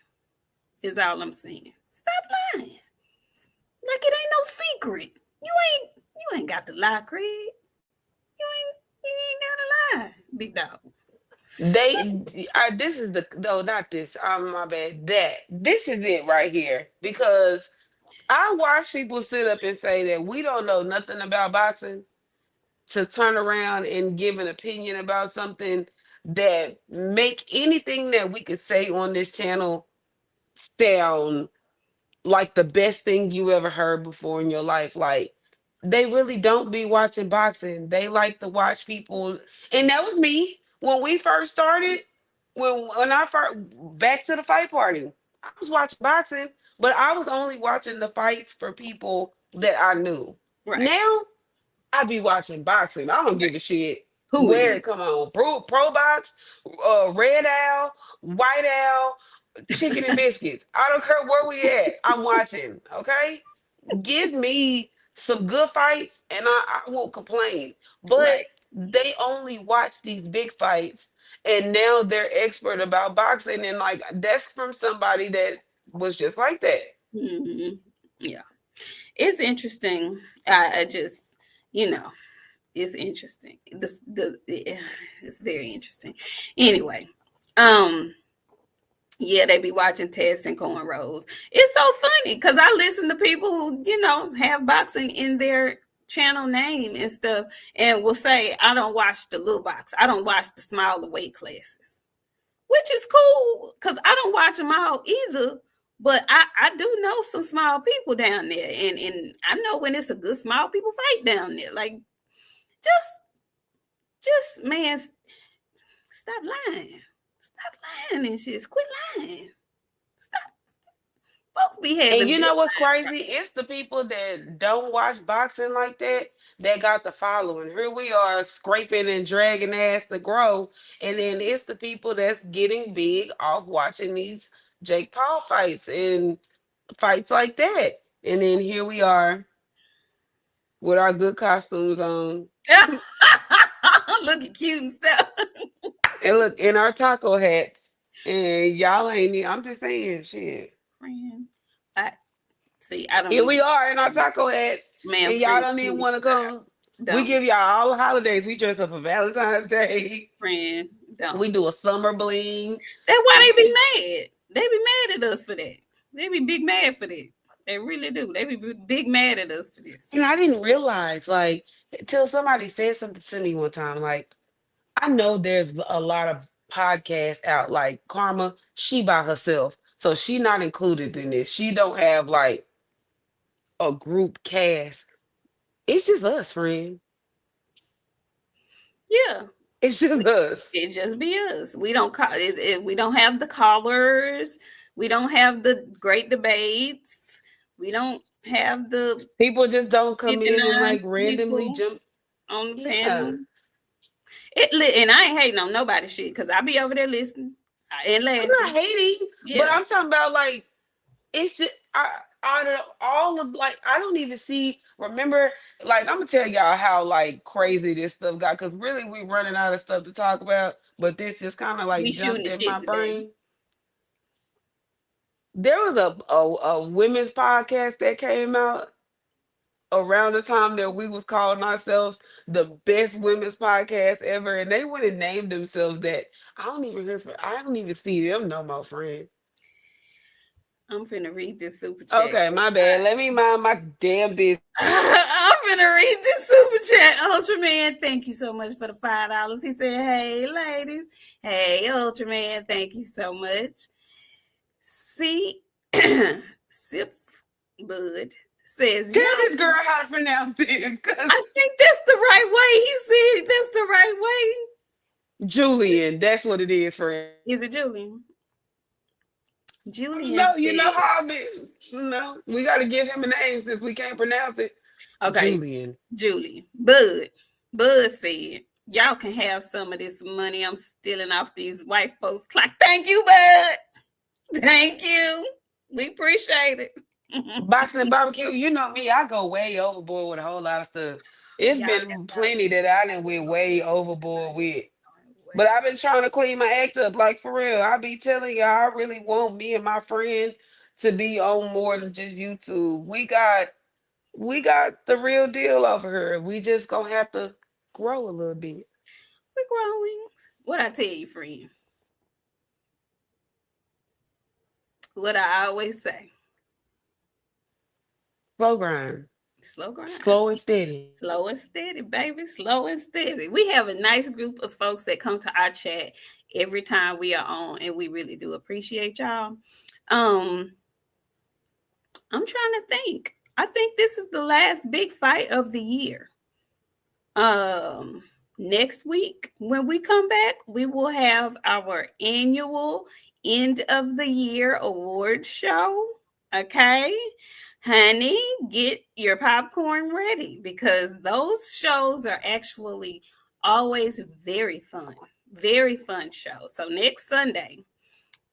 Is all I'm saying. Stop lying. Like it ain't no secret. You ain't got to lie, Craig. You ain't gotta lie, big dog. This is the no, not this. My bad. This is it right here because I watch people sit up and say that we don't know nothing about boxing to turn around and give an opinion about something that make anything that we could say on this channel sound like the best thing you ever heard before in your life. Like they really don't be watching boxing. They like to watch people, and that was me when we first started. When I first back to the fight party, I was watching boxing, but I was only watching the fights for people that I knew. Right. Now I be watching boxing. I don't give a shit Who it where it is? come on. Pro Box, Red Owl, White Owl, Chicken and Biscuits. I don't care where we at. I'm watching. Okay, give me some good fights, and I won't complain. But Right. they only watch these big fights, and now they're expert about boxing, and like that's from somebody that was just like that. Hmm. Yeah. It's interesting. I just, you know, it's interesting. It's very interesting. Anyway, um, yeah, they be watching Tess and cornrows. It's so funny because I listen to people who, have boxing in their channel name and stuff, and will say, "I don't watch the little box. I don't watch the smaller weight classes," which is cool because I don't watch them all either. But I do know some small people down there, and I know when it's a good small people fight down there. Like just man, stop lying, stop lying and shit. Quit lying. Stop. Folks be And having you big know what's lying. crazy? It's the people that don't watch boxing like that got the following. Here we are scraping and dragging ass to grow. And then it's the people that's getting big off watching these Jake Paul fights and fights like that. And then here we are with our good costumes on. Looking cute and stuff. And look in our taco hats. And y'all ain't I'm just saying shit. Friend, I see. I don't Here we even, are in our taco hats, man. and y'all Friend, don't even please want to come. We don't. give y'all all the holidays. We dress up for Valentine's Day. Friend, don't. We do a summer bling. That's why they be mad. They be mad at us for that. They be big mad for that. They really do. They be big mad at us for this. And I didn't realize, like, till somebody said something to me one time. Like, I know there's a lot of podcasts out. Like Karma, she by herself, so she not included in this. She don't have like a group cast. It's just us, friend. Yeah, It's just us. it just be us. We don't call it. We don't have the callers. We don't have the great debates. We don't have the People just don't come in and 59 like randomly people jump. on the Yeah. panel. And I ain't hating on nobody shit because I be over there listening and I'm not laughing. hating, but Yeah, I'm talking about like it's just out of all of like I don't even see. Remember, like I'm gonna tell y'all how like crazy this stuff got because really we running out of stuff to talk about. But this just kind of we like shooting jumped the in shit my today. brain. There was a women's podcast that came out around the time that we was calling ourselves the best women's podcast ever, and they went and named themselves that. I don't even see them no more, friend. I'm finna read this super chat. Okay, my bad. Let me mind my damn business. I'm gonna read this super chat. Ultraman, thank you so much for the $5. He said, "Hey, ladies. Hey, Ultraman, thank you so much." See, Sip Bud says, Tell "Y'all, this girl how to pronounce this, cause I think that's the right way." He said, "That's the right way." Julian, that's what it is, friend. Is it Julian? I don't Julian know. You know said, how I be. No, we got to give him a name since we can't pronounce it. "Okay, Julian. Julie, Bud said, y'all can have some of this money I'm stealing off these white folks' clock." Thank you, Bud. Thank you. We appreciate it. Boxing and barbecue. You know me. I go way overboard with a whole lot of stuff. It's Y'all been got plenty that I didn't went way overboard with. way. But I've been trying to clean my act up, like for real. I be telling y'all, I really want me and my friend. to be on more than just YouTube. We got the real deal over here. We just gonna have to grow a little bit. We're growing. What I tell you, friend? What I always say: Slow grind, slow grind, slow and steady. slow and steady, baby, slow and steady. We have a nice group of folks that come to our chat every time we are on, and we really do appreciate y'all. Um, I'm trying to think. I think this is the last big fight of the year. Um, Next week when we come back, we will have our annual end of the year award show. Okay, honey, get your popcorn ready because those shows are actually always very fun show. So next Sunday,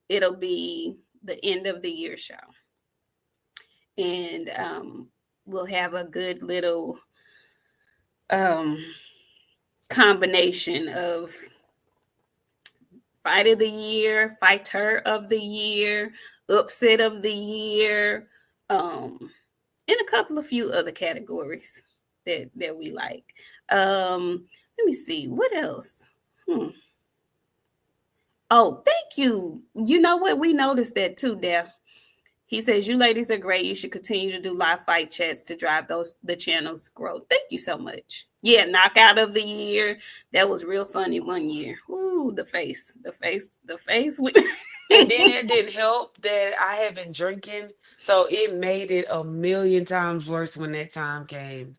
it'll be the end of the year show, and we'll have a good little um, combination of fight of the year, fighter of the year, upset of the year, and a couple of few other categories that we like. Let me see what else. Hmm. Oh, thank you. You know what? We noticed that too, Daph. He says, "You ladies are great. You should continue to do live fight chats to drive the channel's growth." Thank you so much. Yeah, knockout of the year. That was real funny one year. Ooh, the face. And then it didn't help that I had been drinking, so it made it a million times worse when that time came.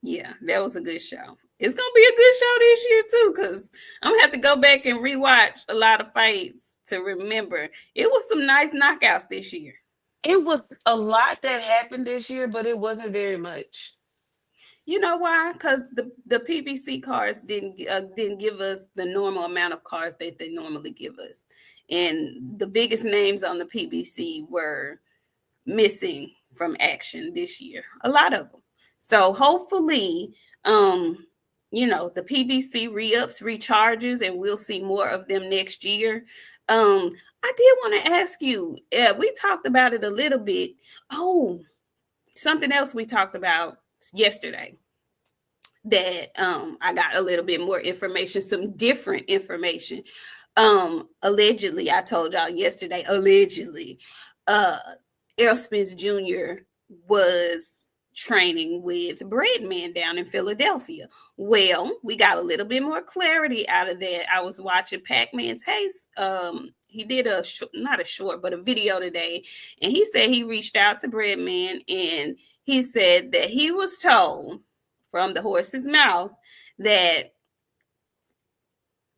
Yeah, that was a good show. It's gonna be a good show this year too, because I'm gonna have to go back and rewatch a lot of fights to remember. It was some nice knockouts this year. It was a lot that happened this year, but it wasn't very much. You know why? Because the PBC cards didn't give us the normal amount of cards that they normally give us, and the biggest names on the PBC were missing from action this year. A lot of them. So hopefully, the PBC re-ups, recharges, and we'll see more of them next year. I did want to ask you. We talked about it a little bit. Oh, something else we talked about yesterday that I got a little bit more information, some different information. Allegedly, I told y'all yesterday, allegedly, uh Errol Spence Jr. was training with Breadman down in Philadelphia. Well, we got a little bit more clarity out of that. I was watching Pac-Man Taste. He did not a short, but a video today, and he said he reached out to Breadman, and he said that he was told from the horse's mouth that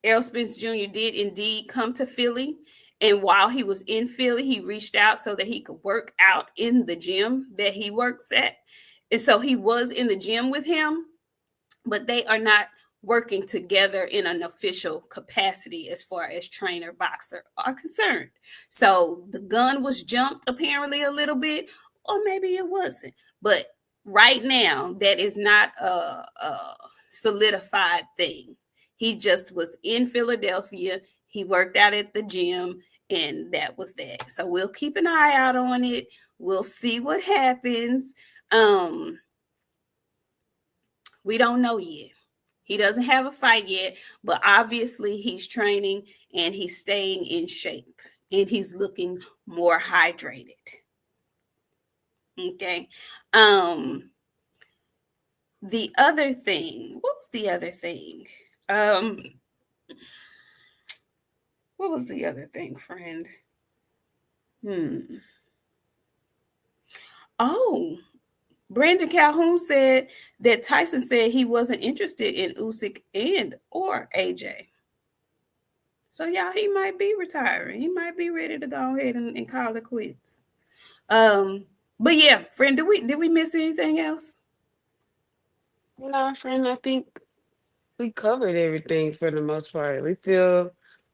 Errol Spence Jr. did indeed come to Philly. And while he was in Philly, he reached out so that he could work out in the gym that he works at. And so he was in the gym with him, but they are not working together in an official capacity as far as trainer boxer are concerned. So the gun was jumped apparently a little bit, or maybe it wasn't. But right now, that is not a solidified thing. He just was in Philadelphia. He worked out at the gym, and that was that. So we'll keep an eye out on it. We'll see what happens. We don't know yet. He doesn't have a fight yet, but obviously he's training and he's staying in shape and he's looking more hydrated. Okay. The other thing, what was the other thing? What was the other thing, friend? Oh, Brandon Calhoun said that Tyson said he wasn't interested in Usyk and or AJ. So y'all, he might be retiring. He might be ready to go ahead and call it quits. But yeah, friend, did we miss anything else? No, friend, I think we covered everything for the most part. We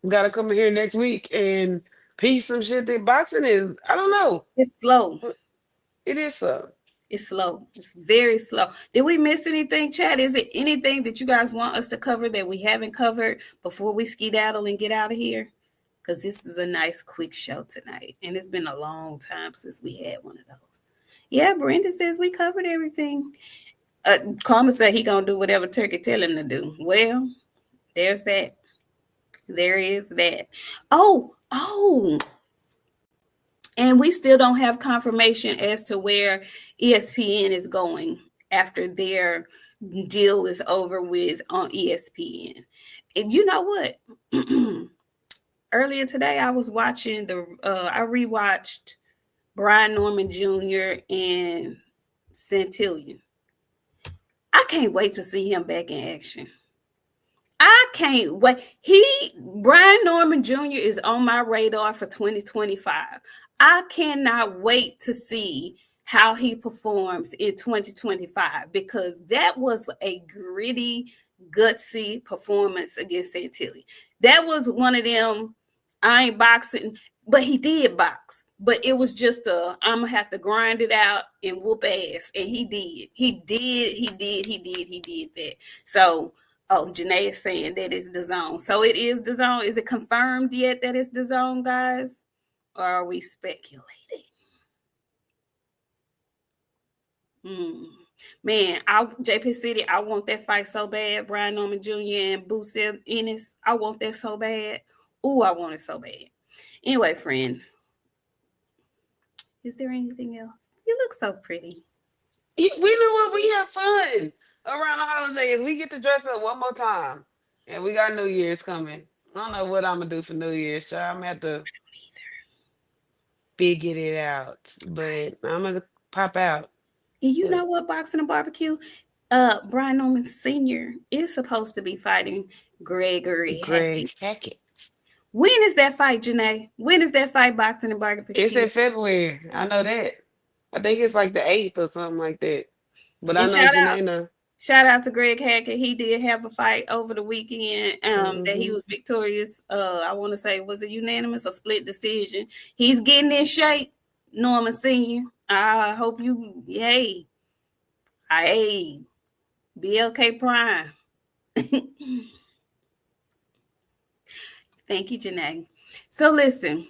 gotta come here next week and piece some shit that boxing is. I don't know. It's slow. It is so. It's slow. It's very slow. Did we miss anything, Chad? Is it anything that you guys want us to cover that we haven't covered before we skedaddle and get out of here? because this is a nice quick show tonight. And it's been a long time since we had one of those. Yeah, Brenda says we covered everything. Karma said he gonna do whatever Turkey tell him to do. Well, there's that. There is that. Oh, and we still don't have confirmation as to where ESPN is going after their deal is over with on ESPN. And you know what? Earlier today, I was watching I rewatched Brian Norman Jr. and Santillan. I can't wait to see him back in action. I can't wait. Brian Norman Jr. is on my radar for 2025. I cannot wait to see how he performs in 2025 because that was a gritty, gutsy performance against Santilli. That was one of them, I ain't boxing, but he did box. But it was just I'm gonna have to grind it out and whoop ass. And he did. He did that. So Janae is saying that it's the zone. So it is the zone. Is it confirmed yet that it's the zone, guys? Or are we speculating? Man, JP City, I want that fight so bad. Brian Norman Jr. and Booster Ennis. I want that so bad. Ooh, I want it so bad. Anyway, friend. Is there anything else? You look so pretty. We know what, we have fun around the holidays. We get to dress up one more time. And we got New Year's coming. I don't know what I'm gonna do for New Year's, child. I'm gonna have to figure it out. But I'm gonna pop out. And you know what, Boxing and Barbecue? Brian Norman Sr. is supposed to be fighting Gregory Greg Hackett. Hackett. When is that fight, Janae? When is that fight, Boxing and Barbecue? It's in February. I know that. I think it's like the 8th or something like that. But I And know Janae know. shout out to Greg Hackett. He did have a fight over the weekend that he was victorious. I want to say, was it unanimous or split decision? He's getting in shape, Norman Sr. I hope you, hey, BLK Prime. Thank you, Janae. So listen,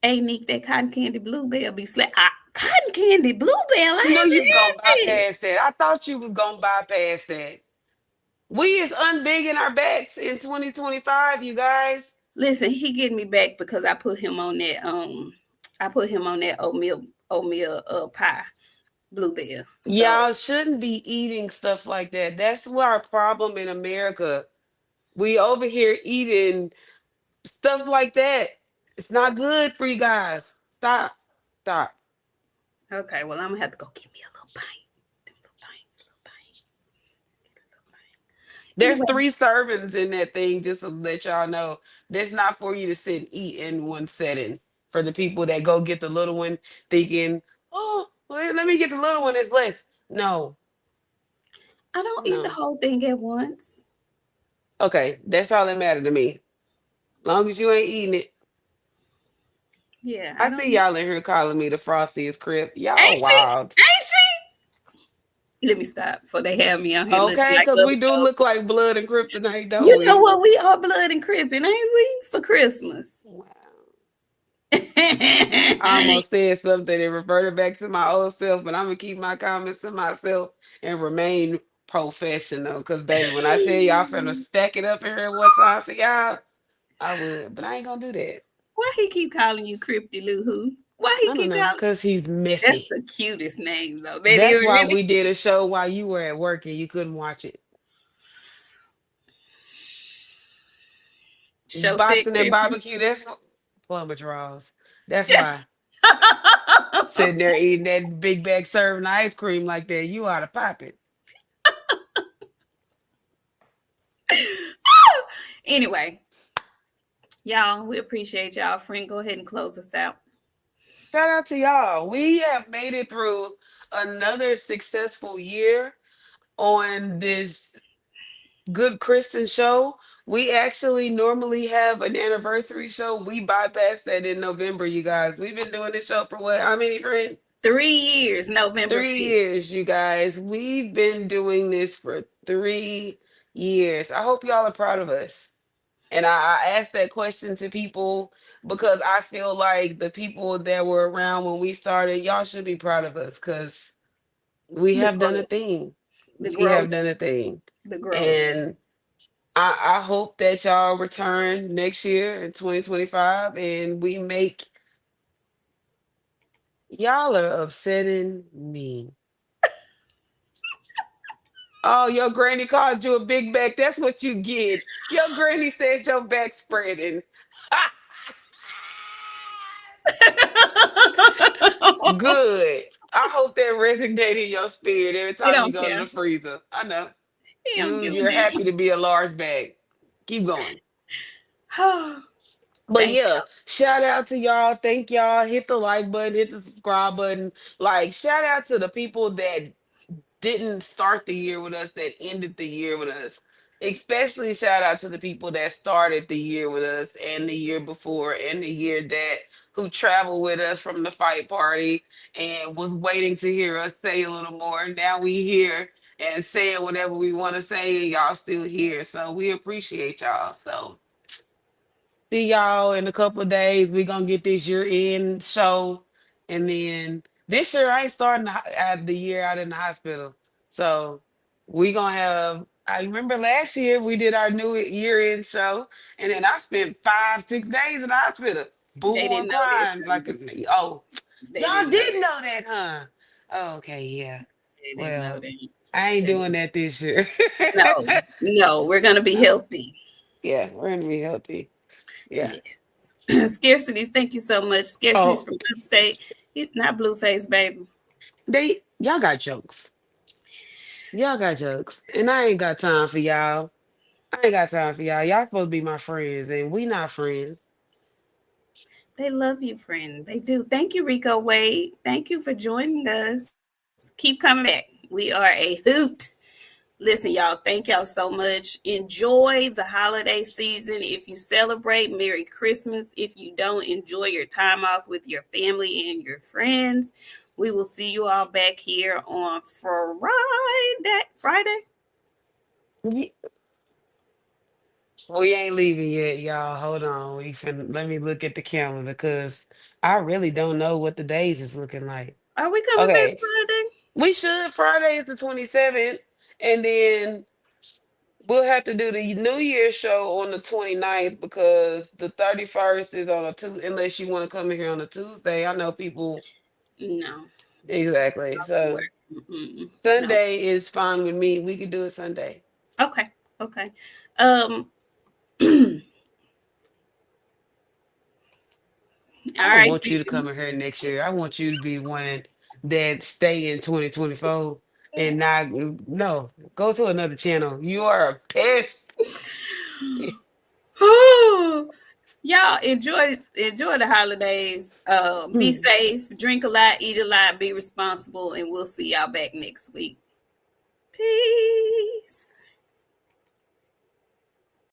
hey, Nick, that cotton candy bluebell be cotton candy bluebell. You know you was gonna it. bypass that. I thought you was gonna bypass that. We is unbigging our backs in 2025, you guys. Listen, he getting me back because I put him on that oatmeal pie bluebell. So Y'all shouldn't be eating stuff like that. That's what our problem in America. We over here eating stuff like that. It's not good for you guys. Stop. Stop. okay, well I'm gonna have to go get me a little pint. There's Anyway, 3 servings in that thing, just to let y'all know. That's not for you to sit and eat in one setting. For the people that go get the little one thinking, oh, well, let me get the little one, it's less. No, I don't eat the no. whole thing at once. Okay, that's all that matter to me. Long as you ain't eating it. Yeah, I I don't see eat. y'all in here calling me the Frostiest Crip. Ain't Y'all she? wild. Ain't she? Let me stop before they have me on here looking Okay, like because we other do folks. look like blood and kryptonite, don't You know we? what? We are blood and crippin', ain't we? For Christmas. Wow. I almost said something and reverted back to my old self, but I'm gonna keep my comments to myself and remain professional. Cause baby, when I tell y'all finna stack it up in here one time for y'all, I would, but I ain't gonna do that. Why he keep calling you Crypty Lou Who? Why he I don't keep know, calling? cause he's That's messy. the cutest name though. That is That's why really we did a show while you were at work and you couldn't watch it. show said Boxing and Crypty. barbecue. That's what plumber draws. That's why. Sitting there eating that big bag serving ice cream like that, you ought to pop it. Anyway, y'all, we appreciate y'all. Friend, go ahead and close us out. Shout out to y'all. We have made it through another successful year on this good Christian show. We actually normally have an anniversary show. We bypassed that in November, you guys. We've been doing this show for what? How many, friends? 3 years, November 5th. 3 years, you guys. We've been doing this for 3 years. I hope y'all are proud of us. And I asked that question to people because I feel like the people that were around when we started, y'all should be proud of us because we The have done a growth, thing. the We have growth, done a thing. the growth. And I hope that y'all return next year in 2025 and we make y'all are upsetting me. Oh, your granny called you a big back. That's what you get. Your granny said your back spreading. Good. I hope that resonated in your spirit every He time you don't go to care. the freezer. I know. He don't give a You're happy to be a large bag. Keep going. damn. But Thank yeah, shout out to y'all. Thank y'all. Hit the like button, hit the subscribe button. Like, shout out to the people that didn't start the year with us, that ended the year with us. Especially shout out to the people that started the year with us and the year before and the year that who traveled with us from the fight party and was waiting to hear us say a little more. Now we here and saying whatever we want to say and y'all still here. So we appreciate y'all. So see y'all in a couple of days. We're gonna get this year end show. And then this year I ain't starting the year out in the hospital. So we gonna have I remember last year we did our new year end show and then I spent 5, 6 days in the hospital. They Boo didn't and know that, crying like Tony. oh, They y'all didn't know didn't that. know that, huh? Oh, okay, yeah. They didn't know Well, that. I ain't They doing didn't. that this year. No, no, we're gonna be No. healthy. Yeah, we're gonna be healthy. Yeah. Yes. Scarcities, thank you so much. Scarcities Oh, from upstate. Not Blueface, baby. y'all got jokes. Y'all got jokes. And I ain't got time for y'all. I ain't got time for y'all. Y'all supposed to be my friends, and we not friends. They love you, friend. They do. Thank you, Rico Wade. Thank you for joining us. Keep coming back. We are a hoot. Listen, y'all, thank y'all so much. Enjoy the holiday season. If you celebrate, Merry Christmas. If you don't, enjoy your time off with your family and your friends. We will see you all back here on Friday. Friday? We, we ain't leaving yet, y'all. Hold on. Let me look at the calendar because I really don't know what the days is looking like. Are we coming back Okay. Friday? We should. Friday is the 27th. And then we'll have to do the New Year's show on the 29th because the 31st is on a Tuesday, unless you want to come in here on a Tuesday. I know people. No. Exactly. I'll be So working. No. Sunday is fine with me. We could do it Sunday. Okay. Okay. Um, all I don't right. want you to come in here next year. I want you to be one that stay in 2024 and not no go to another channel. You are a pest. Y'all enjoy the holidays. Be safe, drink a lot, eat a lot, be responsible, and we'll see y'all back next week. Peace.